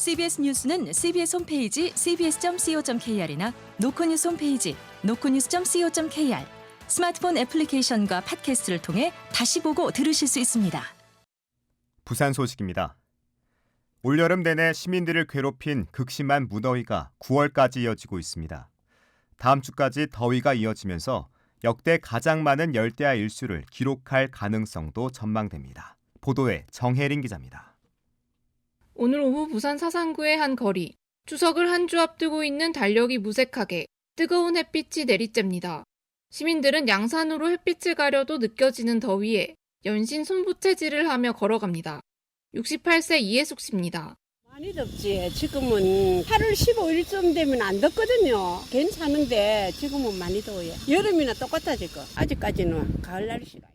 CBS 뉴스는 CBS 홈페이지 cbs.co.kr이나 노코뉴스 홈페이지 노코뉴스.co.kr, 스마트폰 애플리케이션과 팟캐스트를 통해 다시 보고 들으실 수 있습니다. 부산 소식입니다. 올여름 내내 시민들을 괴롭힌 극심한 무더위가 9월까지 이어지고 있습니다. 다음 주까지 더위가 이어지면서 역대 가장 많은 열대야 일수를 기록할 가능성도 전망됩니다. 보도에 정혜린 기자입니다. 오늘 오후 부산 사상구의 한 거리, 추석을 한 주 앞두고 있는 달력이 무색하게 뜨거운 햇빛이 내리쬐입니다. 시민들은 양산으로 햇빛을 가려도 느껴지는 더위에 연신 손부채질을 하며 걸어갑니다. 68세 이혜숙 씨입니다. 많이 덥지. 지금은 8월 15일쯤 되면 안 덥거든요. 괜찮은데 지금은 많이 더워요. 여름이나 똑같아질 거. 아직까지는 가을 날씨가.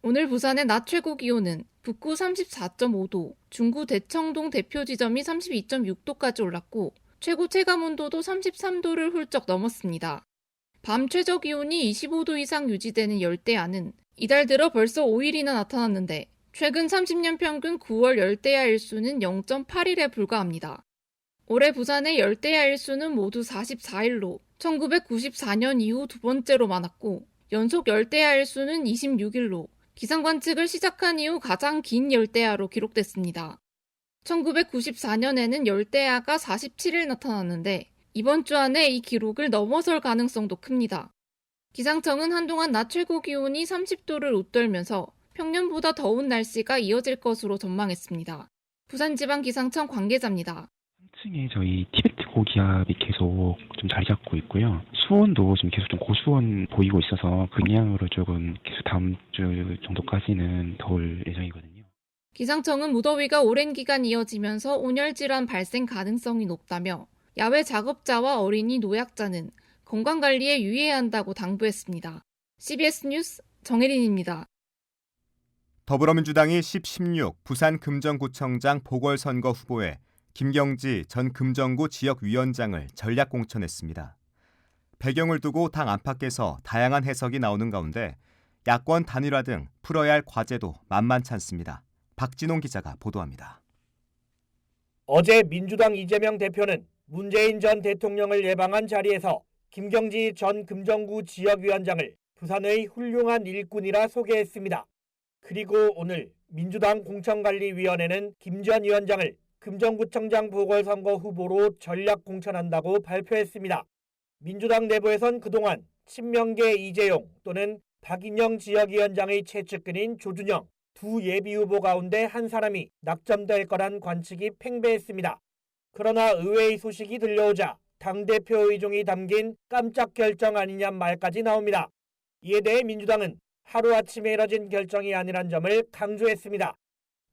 오늘 부산의 낮 최고 기온은 북구 34.5도, 중구 대청동 대표 지점이 32.6도까지 올랐고 최고 체감 온도도 33도를 훌쩍 넘었습니다. 밤 최저 기온이 25도 이상 유지되는 열대야는 이달 들어 벌써 5일이나 나타났는데 최근 30년 평균 9월 열대야 일수는 0.8일에 불과합니다. 올해 부산의 열대야 일수는 모두 44일로 1994년 이후 두 번째로 많았고 연속 열대야 일수는 26일로 기상 관측을 시작한 이후 가장 긴 열대야로 기록됐습니다. 1994년에는 열대야가 47일 나타났는데 이번 주 안에 이 기록을 넘어설 가능성도 큽니다. 기상청은 한동안 낮 최고 기온이 30도를 웃돌면서 평년보다 더운 날씨가 이어질 것으로 전망했습니다. 부산지방기상청 관계자입니다. 3층에 저희 티베트 고기압이 계속 좀 자리 잡고 있고요. 수온도 지금 계속 좀 고수온 보이고 있어서 그 영향으로 조금 계속 다음 주 정도까지는 더울 예정이거든요. 기상청은 무더위가 오랜 기간 이어지면서 온열 질환 발생 가능성이 높다며 야외 작업자와 어린이, 노약자는 건강관리에 유의해야 한다고 당부했습니다. CBS 뉴스 정혜린입니다. 더불어민주당이 10-16 부산 금정구청장 보궐선거 후보에 김경지 전 금정구 지역위원장을 전략 공천했습니다. 배경을 두고 당 안팎에서 다양한 해석이 나오는 가운데 야권 단일화 등 풀어야 할 과제도 만만치 않습니다. 박진홍 기자가 보도합니다. 어제 민주당 이재명 대표는 문재인 전 대통령을 예방한 자리에서 김경지 전 금정구 지역위원장을 부산의 훌륭한 일꾼이라 소개했습니다. 그리고 오늘 민주당 공천관리위원회는 김 전 위원장을 금정구청장 보궐선거 후보로 전략 공천한다고 발표했습니다. 민주당 내부에선 그동안 친명계 이재용 또는 박인영 지역위원장의 최측근인 조준영 두 예비후보 가운데 한 사람이 낙점될 거란 관측이 팽배했습니다. 그러나 의외의 소식이 들려오자 당대표 의중이 담긴 깜짝 결정 아니냐 말까지 나옵니다. 이에 대해 민주당은 하루아침에 이뤄진 결정이 아니란 점을 강조했습니다.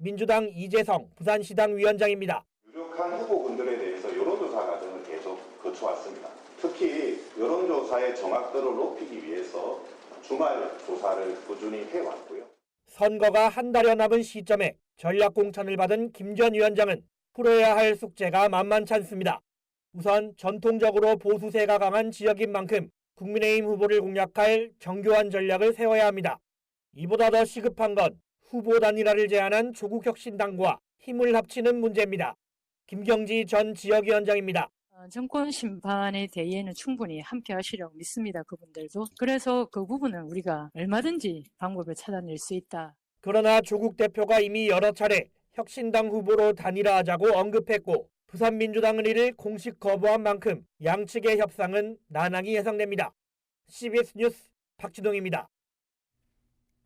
민주당 이재성 부산시당 위원장입니다. 유력한 후보군들에 대해서 여론조사 과정을 계속 거쳐왔습니다. 특히 여론조사의 정확도를 높이기 위해서 주말 조사를 꾸준히 해왔고요. 선거가 한 달여 남은 시점에 전략 공천을 받은 김 전 위원장은 풀어야 할 숙제가 만만치 않습니다. 우선 전통적으로 보수세가 강한 지역인 만큼 국민의힘 후보를 공략할 정교한 전략을 세워야 합니다. 이보다 더 시급한 건 후보 단일화를 제안한 조국혁신당과 힘을 합치는 문제입니다. 김경지 전 지역위원장입니다. 정권 심판에 대해는 충분히 함께하시려고 믿습니다. 그분들도. 그래서 그 부분은 우리가 얼마든지 방법을 찾아낼 수 있다. 그러나 조국 대표가 이미 여러 차례 혁신당 후보로 단일화하자고 언급했고 부산민주당은 이를 공식 거부한 만큼 양측의 협상은 난항이 예상됩니다. CBS 뉴스 박진동입니다.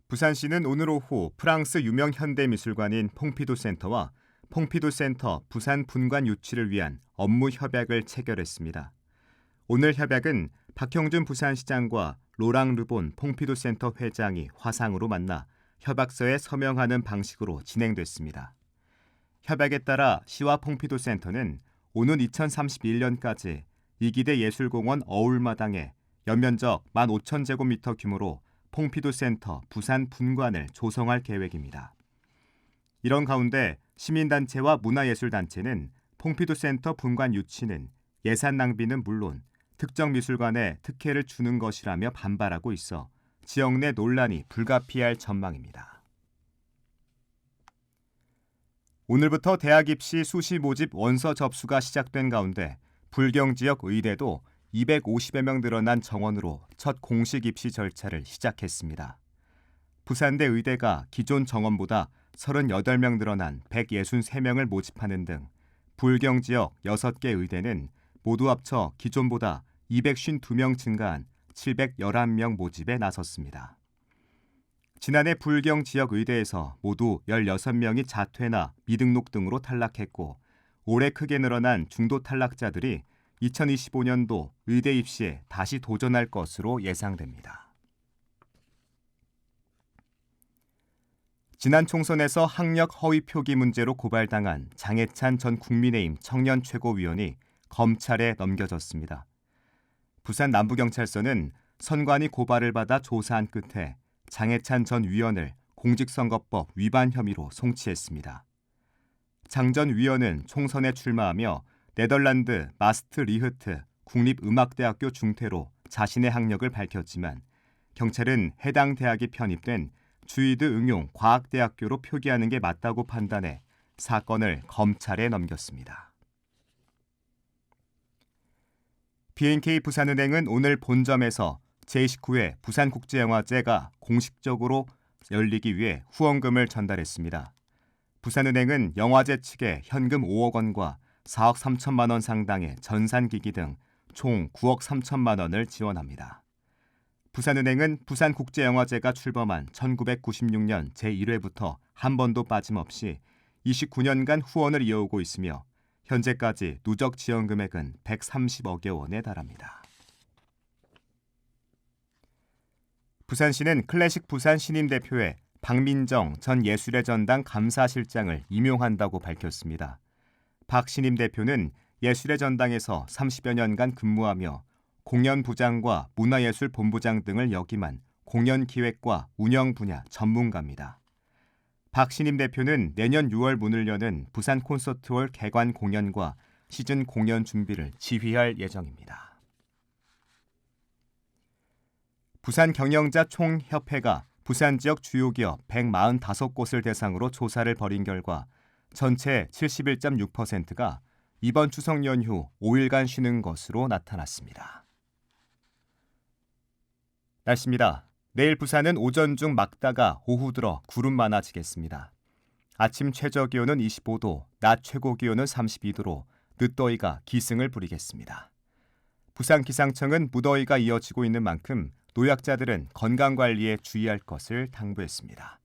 부산시는 오늘 오후 프랑스 유명 현대미술관인 퐁피도 센터와 퐁피도 센터 부산 분관 유치를 위한 업무 협약을 체결했습니다. 오늘 협약은 박형준 부산시장과 로랑 르본 퐁피도 센터 회장이 화상으로 만나 협약서에 서명하는 방식으로 진행됐습니다. 협약에 따라 시와 퐁피도 센터는 오는 2031년까지 이기대 예술공원 어울마당에 연면적 15,000제곱미터 규모로 퐁피도 센터 부산 분관을 조성할 계획입니다. 이런 가운데 시민단체와 문화예술단체는 퐁피도 센터 분관 유치는 예산 낭비는 물론 특정 미술관에 특혜를 주는 것이라며 반발하고 있어 지역 내 논란이 불가피할 전망입니다. 오늘부터 대학 입시 수시 모집 원서 접수가 시작된 가운데 불경 지역 의대도 250여 명 늘어난 정원으로 첫 공식 입시 절차를 시작했습니다. 부산대 의대가 기존 정원보다 38명 늘어난 163명을 모집하는 등 불경 지역 6개 의대는 모두 합쳐 기존보다 252명 증가한 711명 모집에 나섰습니다. 지난해 불경 지역 의대에서 모두 16명이 자퇴나 미등록 등으로 탈락했고 올해 크게 늘어난 중도 탈락자들이 2025년도 의대 입시에 다시 도전할 것으로 예상됩니다. 지난 총선에서 학력 허위 표기 문제로 고발당한 장해찬 전 국민의힘 청년 최고위원이 검찰에 넘겨졌습니다. 부산 남부경찰서는 선관위 고발을 받아 조사한 끝에 장해찬 전 위원을 공직선거법 위반 혐의로 송치했습니다. 장 전 위원은 총선에 출마하며 네덜란드 마스트리흐트 국립음악대학교 중퇴로 자신의 학력을 밝혔지만 경찰은 해당 대학이 편입된 주이드 응용 과학대학교로 표기하는 게 맞다고 판단해 사건을 검찰에 넘겼습니다. B&K 부산은행은 오늘 본점에서 제29회 부산국제영화제가 공식적으로 열리기 위해 후원금을 전달했습니다. 부산은행은 영화제 측에 현금 5억 원과 4억 3천만 원 상당의 전산기기 등 총 9억 3천만 원을 지원합니다. 부산은행은 부산국제영화제가 출범한 1996년 제1회부터 한 번도 빠짐없이 29년간 후원을 이어오고 있으며 현재까지 누적 지원 금액은 130억여 원에 달합니다. 부산시는 클래식 부산 신임 대표에 박민정 전 예술의 전당 감사실장을 임용한다고 밝혔습니다. 박 신임 대표는 예술의 전당에서 30여 년간 근무하며 공연부장과 문화예술본부장 등을 역임한 공연기획과 운영 분야 전문가입니다. 박 신임 대표는 내년 6월 문을 여는 부산 콘서트홀 개관 공연과 시즌 공연 준비를 지휘할 예정입니다. 부산 경영자 총협회가 부산 지역 주요 기업 145곳을 대상으로 조사를 벌인 결과 전체 71.6%가 이번 추석 연휴 5일간 쉬는 것으로 나타났습니다. 날씨입니다. 내일 부산은 오전 중 막다가 오후 들어 구름 많아지겠습니다. 아침 최저 기온은 25도, 낮 최고 기온은 32도로 늦더위가 기승을 부리겠습니다. 부산 기상청은 무더위가 이어지고 있는 만큼 노약자들은 건강관리에 주의할 것을 당부했습니다.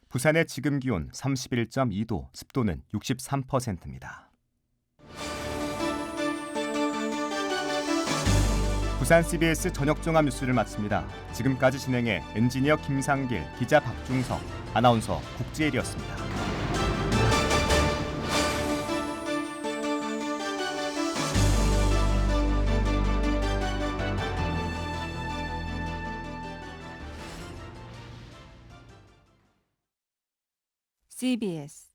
부산의 지금 기온 31.2도, 습도는 63%입니다. 부산 CBS 저녁 종합 뉴스를 마칩니다. 지금까지 진행해 엔지니어 김상길, 기자 박중석, 아나운서 국지혜리였습니다. CBS